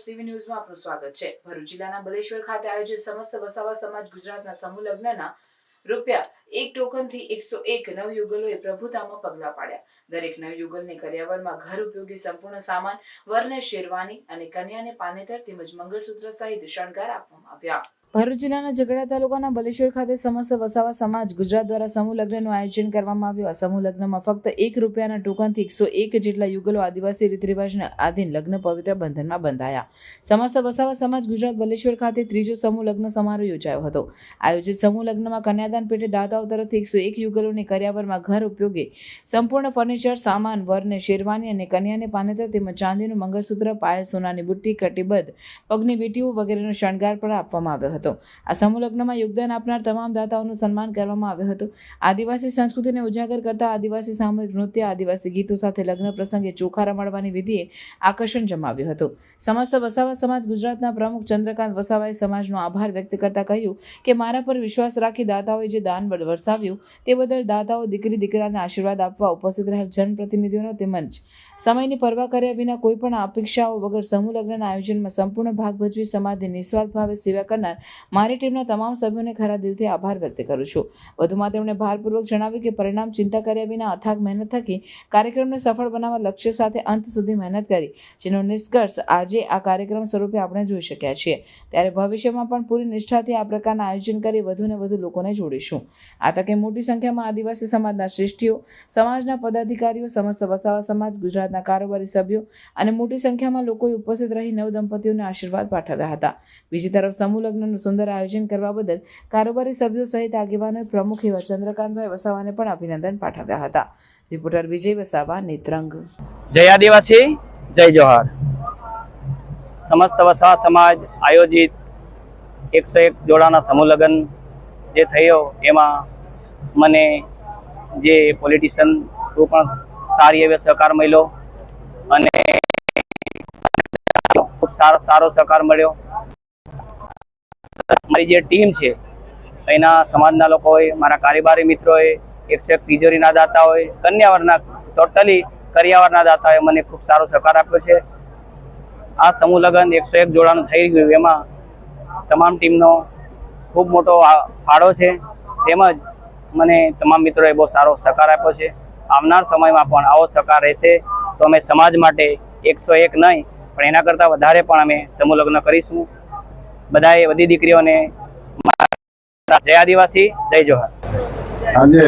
સ્પર્શ ટીવી ન્યૂઝમાં આપનું સ્વાગત છે। ભરૂચ જિલ્લાના બલેશ્વર ખાતે આયોજિત સમસ્ત વસાવા સમાજ ગુજરાતના સમૂહ લગ્નના ₹1 ટોકનથી 101 નવયુગલોએ પ્રભુતામાં પગલા પાડ્યા। દરેક નવયુગલને કરિયાવરમાં ઘર ઉપયોગી સંપૂર્ણ સામાન, વરને શેરવાની અને કન્યાને પાનેતર તેમજ મંગળસૂત્ર સહિત શણગાર આપવામાં આવ્યા। ભરૂચ જિલ્લાના ઝઘડા તાલુકાના બલેશ્વર ખાતે સમસ્ત વસાવા સમાજ ગુજરાત દ્વારા સમૂહ લગ્નનું આયોજન કરવામાં આવ્યું। આ સમૂહ લગ્નમાં ફક્ત ₹1 ટોકનથી 101 જેટલા યુગલો આદિવાસી રીત રિવાજના આધીન લગ્ન પવિત્ર બંધનમાં બંધાયા। સમસ્ત વસાવા સમાજ ગુજરાત બલેશ્વર ખાતે ત્રીજો સમૂહ લગ્ન સમારોહ યોજાયો હતો। આયોજિત સમૂહ લગ્નમાં કન્યાદાન પેટે દાતાઓ તરફથી 101 યુગલોને કરિયાવરમાં ઘર ઉપયોગી સંપૂર્ણ ફર્નિચર સામાન, વરને શેરવાની અને કન્યાને પાનેતર તેમજ ચાંદીનું મંગળસૂત્ર, પાયલ, સોનાની બુટ્ટી, કટીબદ્ધ, પગની વીંટીઓ વગેરેનો શણગાર પણ આપવામાં આવ્યો હતો। આ સમૂહ લગ્નમાં યોગદાન આપનાર તમામ દાતાઓનું સન્માન કરવામાં આવ્યું હતું। આદિવાસી સંસ્કૃતિને ઉજાગર કરતા આદિવાસી સામૂહિક નૃત્ય, આદિવાસી ગીતો સાથે લગ્ન પ્રસંગે ચોખા રમાડવાની વિધિએ આકર્ષણ જમાવ્યું હતું। સમસ્ત વસાવા સમાજ ગુજરાતના પ્રમુખ ચંદ્રકાંત વસાવાએ સમાજનો આભાર વ્યક્ત કરતા કહ્યું કે મારા પર વિશ્વાસ રાખી દાતાઓએ જે દાન વરસાવ્યું તે બદલ દાતાઓ દીકરી દીકરાને આશીર્વાદ આપવા ઉપસ્થિત રહેલ જનપ્રતિનિધિઓનો તેમજ સમયની પરવા કર્યા વિના કોઈપણ અપેક્ષાઓ વગર સમૂહ લગ્નના આયોજનમાં સંપૂર્ણ ભાગ ભજવી સમાજની નિસ્વાર્થ ભાવે સેવા કરનાર મારી ટીમના તમામ સભ્યોને ખરા દિલથી આભાર વ્યક્ત કરું છું। વધુમાં તેમણે ભારપૂર્વક જણાવ્યું કે પરિણામ ચિંતા કર્યા વિના અથાગ મહેનત થકી કાર્યક્રમને સફળ બનાવવા લક્ષ્ય સાથે અંત સુધી મહેનત કરી, જેનો નિષ્કર્ષ આજે આ કાર્યક્રમ સ્વરૂપે આપણે જોઈ શક્યા છીએ। ત્યારે ભવિષ્યમાં પણ પૂરી નિષ્ઠાથી આ પ્રકારના આયોજન કરી વધુને વધુ લોકોને જોડીશું। આ તકે મોટી સંખ્યામાં આદિવાસી સમાજના શ્રેષ્ઠીઓ, સમાજના પદાધિકારીઓ, સમસ્ત વસાવા સમાજ ગુજરાતના કારોબારી સભ્યો અને મોટી સંખ્યામાં લોકોએ ઉપસ્થિત રહી નવદંપતીઓને આશીર્વાદ પાઠવ્યા હતા। બીજી તરફ સમૂહ લગ્નનું સુંદર આયોજન કરવા બદલ કારોબારી સભ્યો સહિત આગેવાનોએ પ્રમુખ એવા ચંદ્રકાંતભાઈ વસાવાને પણ અભિનંદન પાઠવ્યા હતા। રિપોર્ટર વિજય વસાવા, નેત્રંગ। જય આદિવાસી, જય જોહાર। સમસ્ત વસાવા સમાજ આયોજિત 101 જોડાના સમૂહ લગ્ન જે થયો એમાં મને જે પોલિટિશિયન થ્રુ પણ સારી એવો સહકાર મળ્યો અને ખૂબ સારો સહકાર મળ્યો। મારી જે ટીમ છે એના સમાજના લોકોએ, મારા કારોબારી મિત્રોએ, 101 તિજોરીના દાતાઓએ, કન્યાવરના ટોટલી કરિયાવરના દાતાઓએ મને ખૂબ સારો સહકાર આપ્યો છે। આ સમૂહ લગ્ન 101 જોડાનું થઈ ગયું એમાં તમામ ટીમનો ખૂબ મોટો ફાળો છે, તેમજ મને તમામ મિત્રોએ બહુ સારો સહકાર આપ્યો છે। આવનાર સમયમાં પણ આવો સહકાર રહેશે તો અમે સમાજ માટે 101 નહીં પણ એના કરતાં વધારે પણ અમે સમૂહ લગ્ન કરીશું। બધાએ બધી દીકરીઓને જય આદિવાસી, જય જોહાર। આજે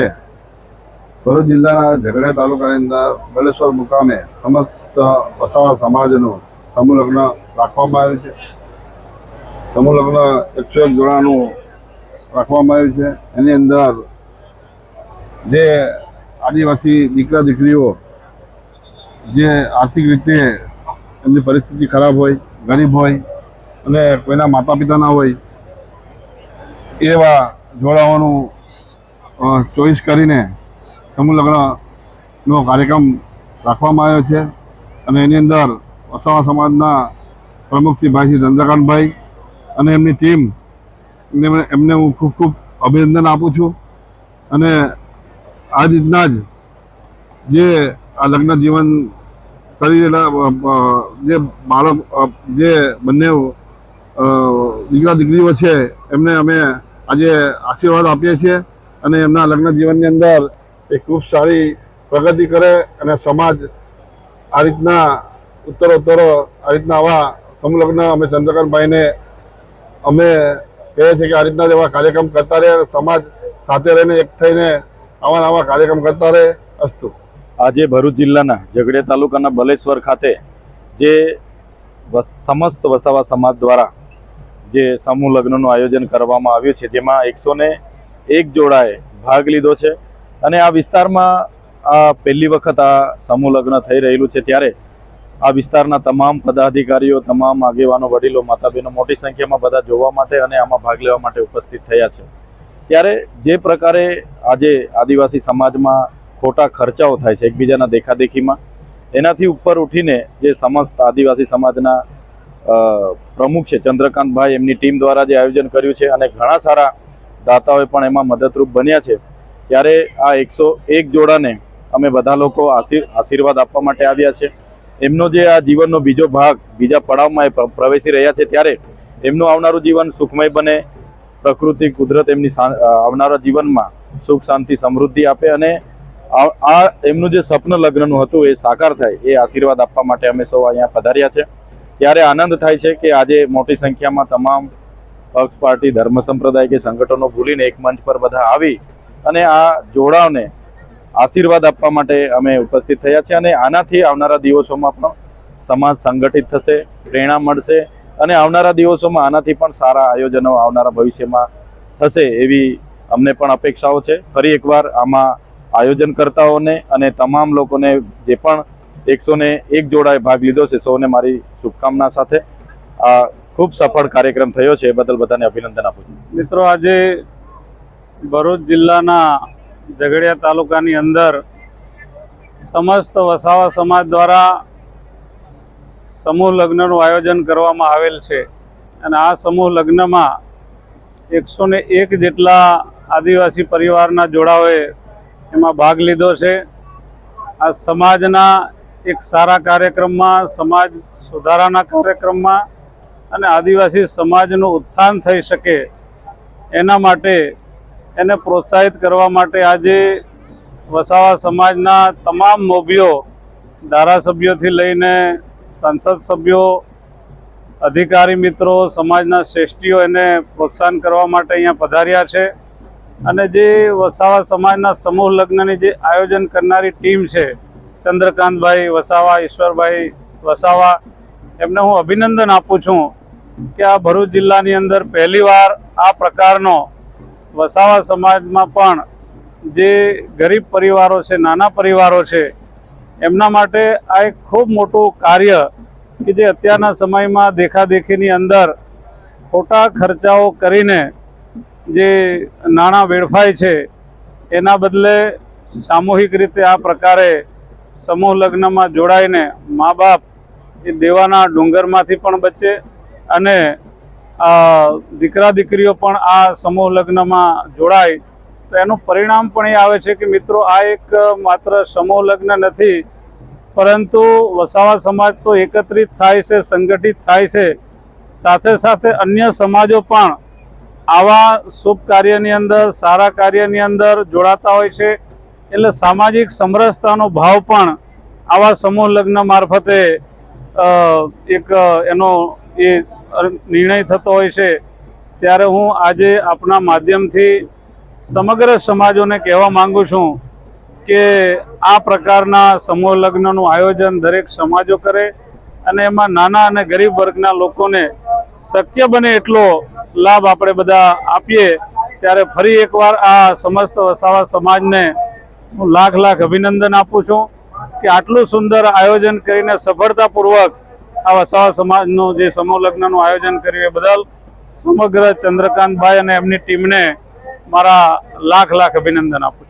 ભરૂચ જિલ્લાના ઝઘડા તાલુકાની અંદર બલેશ્વર મુકામે સમસ્ત વસાવા સમાજનું સમૂહ લગ્ન રાખવામાં આવ્યું છે। સમૂહ લગ્ન 101 જોડાનું રાખવામાં આવ્યું છે। એની અંદર જે આદિવાસી દીકરા દીકરીઓ જે આર્થિક રીતે એમની પરિસ્થિતિ ખરાબ હોય, ગરીબ હોય અને કોઈના માતા પિતા ના હોય એવા જોડાવાનું ચોઈસ કરીને સમૂહ લગ્નનો કાર્યક્રમ રાખવામાં આવ્યો છે। અને એની અંદર વસાવા સમાજના પ્રમુખ શ્રી ભાઈ શ્રી ચંદ્રકાંતભાઈ અને એમની ટીમ એમને હું ખૂબ ખૂબ અભિનંદન આપું છું। અને આ રીતના જ જે આ લગ્ન જીવન કરી રહેલા જે બાળક જે બંને દીકરા દીકરીઓ છે એમને અમે આજે આશીર્વાદ આપીએ છીએ અને એમના લગ્ન જીવનની અંદર એ ખૂબ સારી પ્રગતિ કરે અને સમાજ આ રીતના ઉત્તરોત્તર આ રીતના આવા સમૂહ લગ્ન અમે ચંદ્રકાંતભાઈને અમે કહીએ છીએ કે આ રીતના જ એવા કાર્યક્રમ કરતા રહે અને સમાજ સાથે રહીને એક થઈને આવા કાર્યક્રમ કરતા રહે। અસ્તુ। આજે ભરૂચ જિલ્લાના ઝઘડિયા તાલુકાના બલેશ્વર ખાતે જે સમસ્ત વસાવા સમાજ દ્વારા જે સમૂહ લગ્નનું આયોજન કરવામાં આવ્યું છે જેમાં 101 જોડાએ ભાગ લીધો છે। અને આ વિસ્તારમાં પહેલી વખત આ સમૂહ લગ્ન થઈ રહેલું છે ત્યારે આ વિસ્તારના તમામ પદાધિકારીઓ, તમામ આગેવાનો, વડીલો, માતા બહેનો મોટી સંખ્યામાં બધા જોવા માટે અને આમાં ભાગ લેવા માટે ઉપસ્થિત થયા છે। ત્યારે જે પ્રકારે આજે આદિવાસી સમાજમાં ખોટા ખર્ચાઓ થાય છે એકબીજાના દેખાદેખીમાં, એનાથી ઉપર ઉઠીને જે સમસ્ત આદિવાસી સમાજના પ્રમુખ છે ચંદ્રકાંતભાઈ, એમની ટીમ દ્વારા જે આયોજન કર્યું છે અને ઘણા સારા દાતાઓએ પણ એમાં મદદરૂપ બન્યા છે। ત્યારે આ 101 જોડાને અમે બધા લોકો આશીર્વાદ આપવા માટે આવ્યા છે એમનો જે આ જીવનનો બીજો ભાગ, બીજા પડાવમાં એ પ્રવેશી રહ્યા છે, ત્યારે એમનું આવનારું જીવન સુખમય બને, પ્રકૃતિ કુદરત એમની આવનારા જીવનમાં સુખ શાંતિ સમૃદ્ધિ આપે અને આ એમનું જે સ્વપ્ન લગ્નનું હતું એ સાકાર થાય, એ આશીર્વાદ આપવા માટે અમે સૌ અહીંયા પધાર્યા છે. ત્યારે આનંદ થાય છે કે આજે મોટી સંખ્યામાં તમામ પક્ષ, પાર્ટી, ધર્મ સંપ્રદાય કે સંગઠનો ભૂલીને એક મંચ પર બધા આવી અને આ જોડાવને આશીર્વાદ આપવા માટે અમે ઉપસ્થિત થયા છે. અને આનાથી આવનારા દિવસોમાં પણ સમાજ સંગઠિત થશે, પ્રેરણા મળશે અને આવનારા દિવસોમાં આનાથી પણ સારા આયોજનો આવનારા ભવિષ્યમાં થશે એવી અમને પણ અપેક્ષાઓ છે. ફરી એકવાર આમાં આયોજનકર્તાઓને અને તમામ લોકોને જે પણ 101 જોડાએ ભાગ લીધો છે, સૌને મારી શુભકામના સાથે આ ખૂબ સફળ કાર્યક્રમ થયો છે, એ બદલ બધાને અભિનંદન આપું છું. મિત્રો, આજે ભરૂચ જિલ્લાના ઝઘડિયા તાલુકાની અંદર સમસ્ત વસાવા સમાજ દ્વારા સમૂહ લગ્નનું આયોજન કરવામાં આવેલ છે અને આ સમૂહ લગ્નમાં 101 જેટલા આદિવાસી પરિવારના જોડાઓએ એમાં ભાગ લીધો છે. આ સમાજના એક સારા કાર્યક્રમમાં, સમાજ સુધારાના કાર્યક્રમમાં અને આદિવાસી સમાજનું ઉત્થાન થઈ શકે એના માટે, એને પ્રોત્સાહિત કરવા માટે આજે વસાવા સમાજના તમામ મોભીઓ, ધારાસભ્યોથી લઈને સંસદ સભ્યો, અધિકારી મિત્રો, સમાજના શ્રેષ્ઠીઓ એને પ્રોત્સાહન કરવા માટે અહીંયા પધાર્યા છે. અને જે વસાવા સમાજના સમૂહ લગ્નની જે આયોજન કરનારી ટીમ છે, ચંદ્રકાંતભાઈ વસાવા, ઈશ્વરભાઈ વસાવા, એમને હું અભિનંદન આપું છું કે આ ભરૂચ જિલ્લાની અંદર પહેલીવાર આ પ્રકારનો વસાવા સમાજમાં પણ જે ગરીબ પરિવારો છે, નાના પરિવારો છે, એમના માટે આ એક ખૂબ મોટું કાર્ય કે જે અત્યારના સમયમાં દેખાદેખીની અંદર ખોટા ખર્ચાઓ કરીને જે નાણાં વેડફાય છે, એના બદલે સામૂહિક રીતે આ પ્રકારે સમૂહ લગ્નમાં જોડાઈને મા બાપ એ દેવાના ડુંગરમાંથી પણ બચે અને દીકરા દીકરીઓ પણ આ સમૂહ લગ્નમાં જોડાય તો એનું પરિણામ પણ એ આવે છે કે મિત્રો, આ એક માત્ર સમૂહ લગ્ન નથી, પરંતુ વસાવા સમાજ તો એકત્રિત થાય છે, સંગઠિત થાય છે, સાથે સાથે અન્ય સમાજો પણ આવા શુભ કાર્યની અંદર, સારા કાર્યની અંદર જોડાતા હોય છે. એટલે સામાજિક સમરસતાનો ભાવ પણ આવા સમૂહ લગ્ન મારફતે એક એનો એ નિર્ણય થતો હોય છે. ત્યારે હું આજે આપના માધ્યમથી સમગ્ર સમાજોને કહેવા માંગુ છું કે આ પ્રકારના સમૂહ લગ્નનું આયોજન દરેક સમાજો કરે અને એમાં નાના અને ગરીબ વર્ગના લોકોને શક્ય બને એટલો લાભ આપણે બધા આપીએ. ત્યારે ફરી એકવાર આ સમસ્ત વસાવા સમાજને હું લાખ અભિનંદન આપું છું કે આટલું સુંદર આયોજન કરીને સફળતાપૂર્વક આ વસાવા સમાજનું જે સમૂહ લગ્નનું આયોજન કર્યું એ બદલ સમગ્ર ચંદ્રકાંતભાઈ અને એમની ટીમને મારા લાખ અભિનંદન આપું છું.